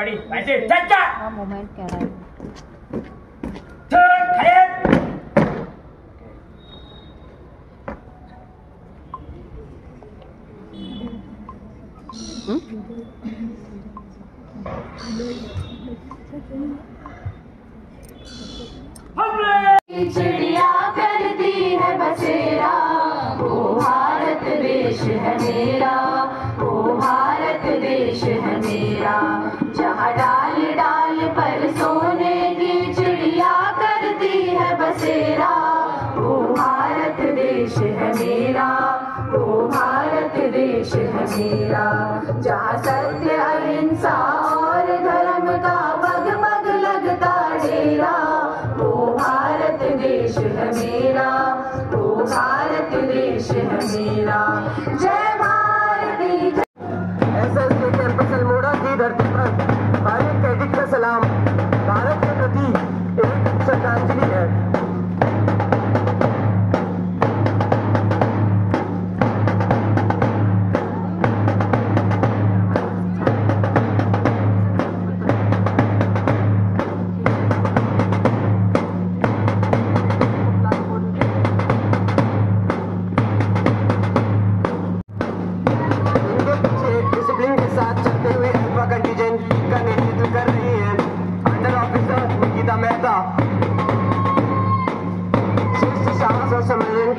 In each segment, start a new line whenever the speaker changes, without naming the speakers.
बड़ी पैसे चाचा
मोमेंट क्या रहा है
चिड़िया करती है बसेरा, वो भारत देश है मेरा, वो भारत देश है मेरा। जहाँ डाल डाल पर सोने की चिड़िया करती है बसेरा, वो भारत देश है मेरा, वो भारत देश है मेरा। जहाँ सत्य अहिंसा और धर्म का पग पग लगता डेरा, वो भारत देश है मेरा, वो भारत देश है मेरा। जय भारती।
एसएसके कैंपस अल्मोड़ा की धरती पर भारत कैडेट का सलाम भारत के प्रति एक श्रद्धांजलि है।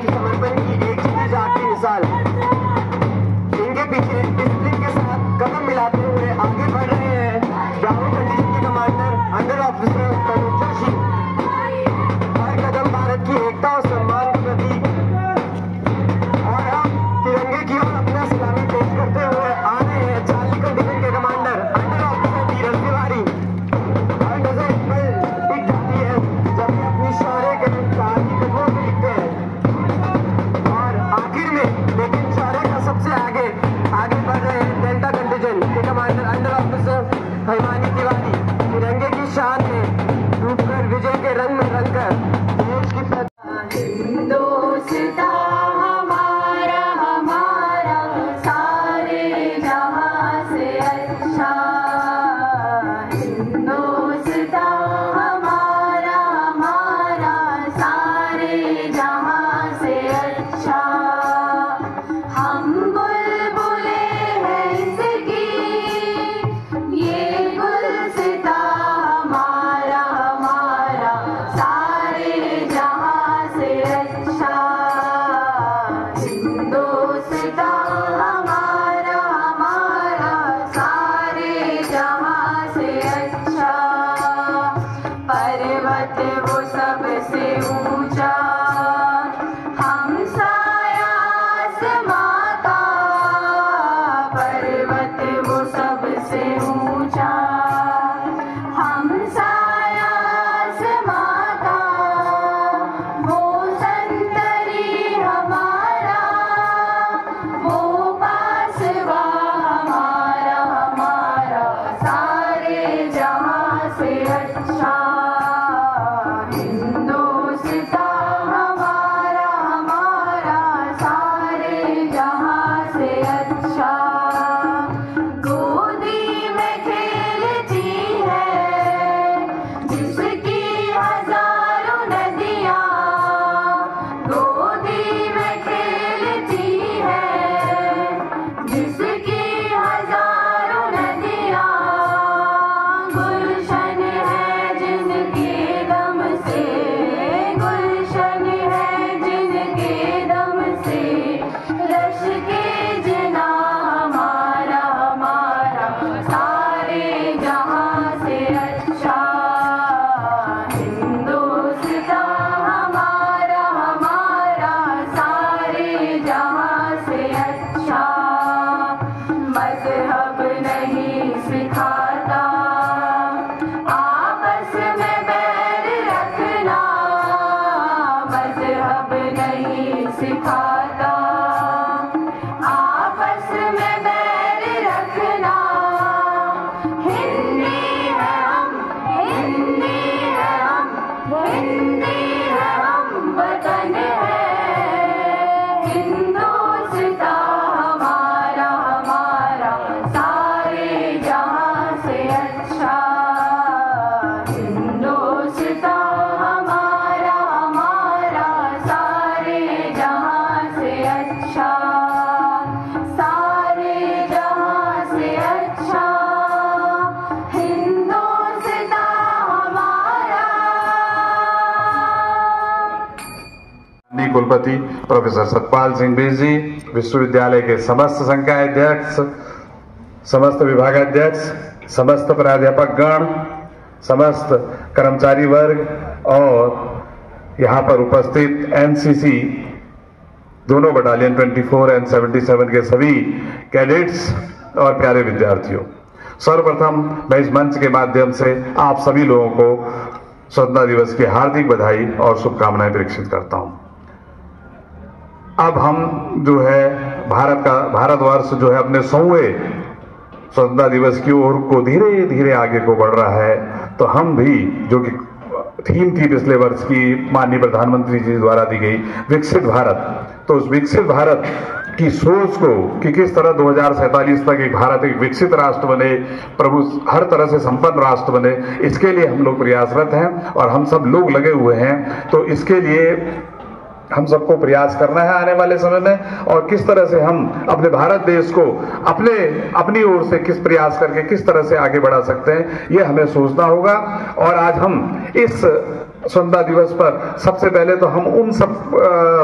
समर्पण की एक सीधी जाती मिसाल, इनके पीछे डिसिप्लिन के साथ कदम मिलाते हुए आगे बढ़ रहे हैं ब्राह्मण कंडीशन के commander under officer Tanuj Joshi. हर कदम भारत की एकता और सम्मान के प्रति। और अब तिरंगे की ओर अपना सलामी पेश करते हुए आ रहे हैं चार्ली कंडीशन के कमांडर अंडर ऑफिसर धीरज तिवारी। हर नजर पर टिक जाती है जब वे अपनी शौर्य के कहानी कदमों में लिखते हैं। लेकिन शौर्य का सबसे आगे बढ़ रहे हैं डेल्टा कंटिजेंट के commander under officer Himani Tiwari. तिरंगे की शान में डूबकर विजय के रंग में रंगकर देश की
हिंदुस्तान हमारा हमारा सारे जहां से अच्छा, हिंदुस्तान हमारा हमारा सारे जहां से अच्छा। हम बुलबुले हैं इसकी, ये गुलसिता हमारा हमारा सारे जहां से अच्छा। हिंदुस्तान हमारा हमारा सारे जहां से अच्छा। पर्वत वो सबसे ऊंचा,
कुलपति प्रोफेसर सतपाल सिंह बेस जी, विश्वविद्यालय के समस्त संकायाध्यक्ष, समस्त विभागाध्यक्ष, समस्त प्राध्यापकगण, समस्त कर्मचारी वर्ग और यहाँ पर उपस्थित एनसीसी दोनों बटालियन 24 एंड 77 के सभी कैडेट्स और प्यारे विद्यार्थियों, सर्वप्रथम मैं इस मंच के माध्यम से आप सभी लोगों को स्वतंत्रता दिवस की हार्दिक बधाई और शुभकामनाएं प्रेषित करता हूं। अब हम जो है भारतवर्ष जो है अपने 100वें स्वतंत्रता दिवस की ओर को धीरे धीरे आगे को बढ़ रहा है, तो हम भी जो कि थीम थी पिछले वर्ष की माननीय प्रधानमंत्री जी द्वारा दी गई विकसित भारत, तो उस विकसित भारत की सोच को कि किस तरह 2047 तक एक भारत एक विकसित राष्ट्र बने, प्रभु हर तरह से संपन्न राष्ट्र बने, इसके लिए हम लोग प्रयासरत हैं और हम सब लोग लगे हुए हैं। तो इसके लिए हम सबको प्रयास करना है आने वाले समय में, और किस तरह से हम अपने भारत देश को अपनी ओर से किस प्रयास करके किस तरह से आगे बढ़ा सकते हैं, ये हमें सोचना होगा। और आज हम इस स्वतंत्रता दिवस पर सबसे पहले तो हम उन सब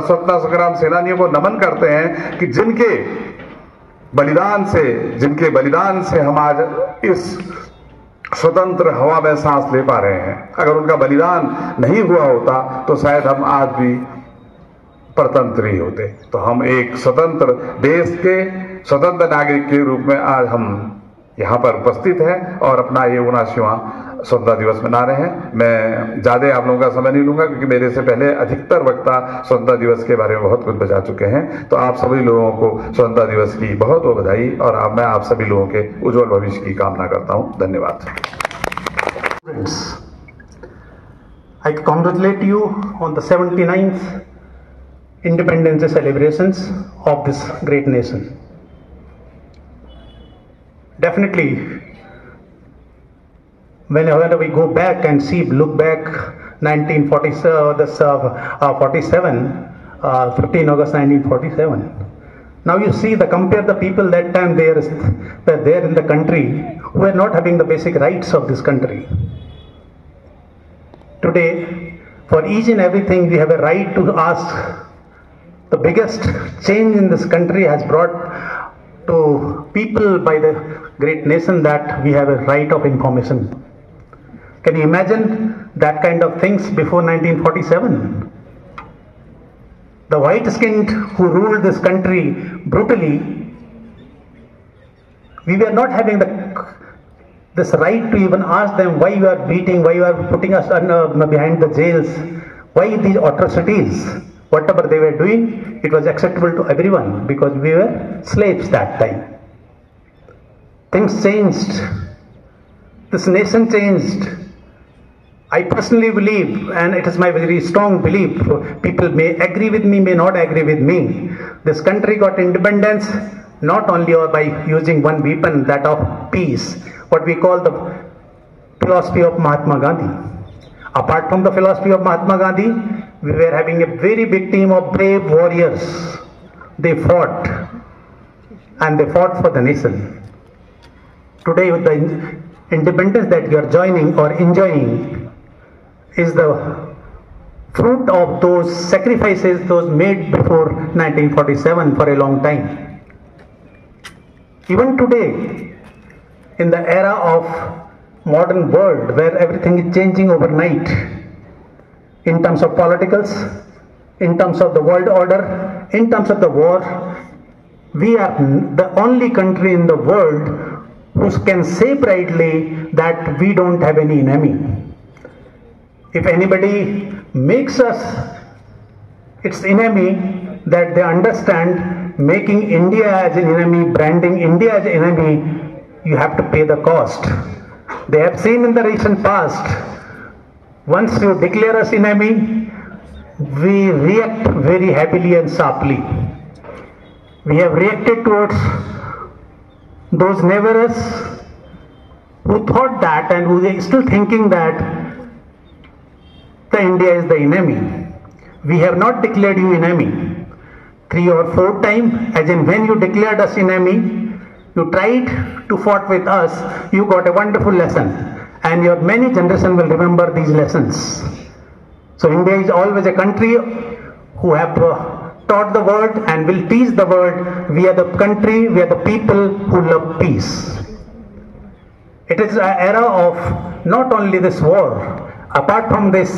स्वतंत्रता संग्राम सेनानियों को नमन करते हैं कि जिनके बलिदान से हम आज इस स्वतंत्र हवा में सांस ले पा रहे हैं। अगर उनका बलिदान नहीं हुआ होता तो शायद हम आज भी परतंत्र ही होते। तो हम एक स्वतंत्र देश के स्वतंत्र नागरिक के रूप में आज हम यहाँ पर उपस्थित हैं और अपना ये 79वां स्वतंत्रता दिवस मना रहे हैं। मैं ज़्यादा आप लोगों का समय नहीं लूंगा क्योंकि मेरे से पहले अधिकतर वक्ता स्वतंत्रता दिवस के बारे में बहुत कुछ बता चुके हैं। तो आप सभी लोगों को स्वतंत्रता दिवस की बहुत बहुत बधाई और मैं आप सभी लोगों के उज्जवल भविष्य की कामना करता हूँ। धन्यवाद।
I congratulate you on the 79th Independence Day celebrations of this great nation. Definitely, whenever we go back and look back 1947, 15 August 1947. Now you see compare the people that time were there in the country who were not having the basic rights of this country. Today, for each and everything, we have a right to ask. The biggest change in this country has brought to people by the great nation that we have a right of information. Can you imagine that kind of things before 1947? The white-skinned who ruled this country brutally, we were not having this right to even ask them why you are beating, why you are putting us behind the jails, why these atrocities. Whatever they were doing, it was acceptable to everyone because we were slaves that time. Things changed. This nation changed. I personally believe, and it is my very strong belief, people may agree with me, may not agree with me, this country got independence not only by using one weapon, that of peace, what we call the philosophy of Mahatma Gandhi. Apart from the philosophy of Mahatma Gandhi, we were having a very big team of brave warriors. They fought, and they fought for the nation. Today, with the independence that we are joining or enjoying, is the fruit of those sacrifices those made before 1947 for a long time. Even today, in the era of modern world where everything is changing overnight, in terms of politicals, in terms of the world order, in terms of the war, we are the only country in the world who can say proudly that we don't have any enemy. If anybody makes us its enemy, that they understand making India as an enemy, branding India as an enemy, you have to pay the cost. They have seen in the recent past, once you declare us enemy, we react very heavily and sharply. We have reacted towards those neighbors who thought that and who are still thinking that the India is the enemy. We have not declared you enemy. 3 or 4 times, as in when you declared us enemy, you tried to fight with us, you got a wonderful lesson, and your many generations will remember these lessons. So India is always a country who have taught the world and will teach the world. We are the country, we are the people who love peace. It is an era of not only this war, apart from this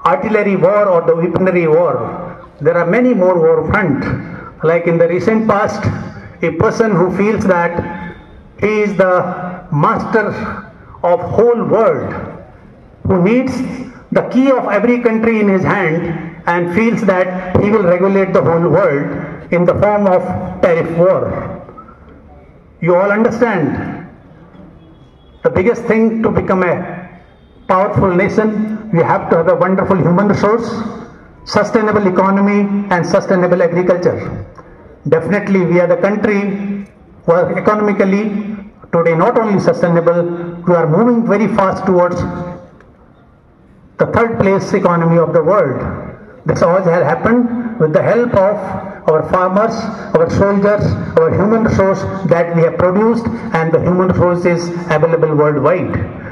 artillery war or the weaponry war, there are many more war front. Like in the recent past, a person who feels that he is the master of whole world, who needs the key of every country in his hand and feels that he will regulate the whole world in the form of tariff war. You all understand, the biggest thing to become a powerful nation, we have to have a wonderful human resource, sustainable economy and sustainable agriculture. Definitely we are the country who are economically today not only sustainable, we are moving very fast towards the third place economy of the world. This all has happened with the help of our farmers, our soldiers, our human resource that we have produced, and the human resource is available worldwide.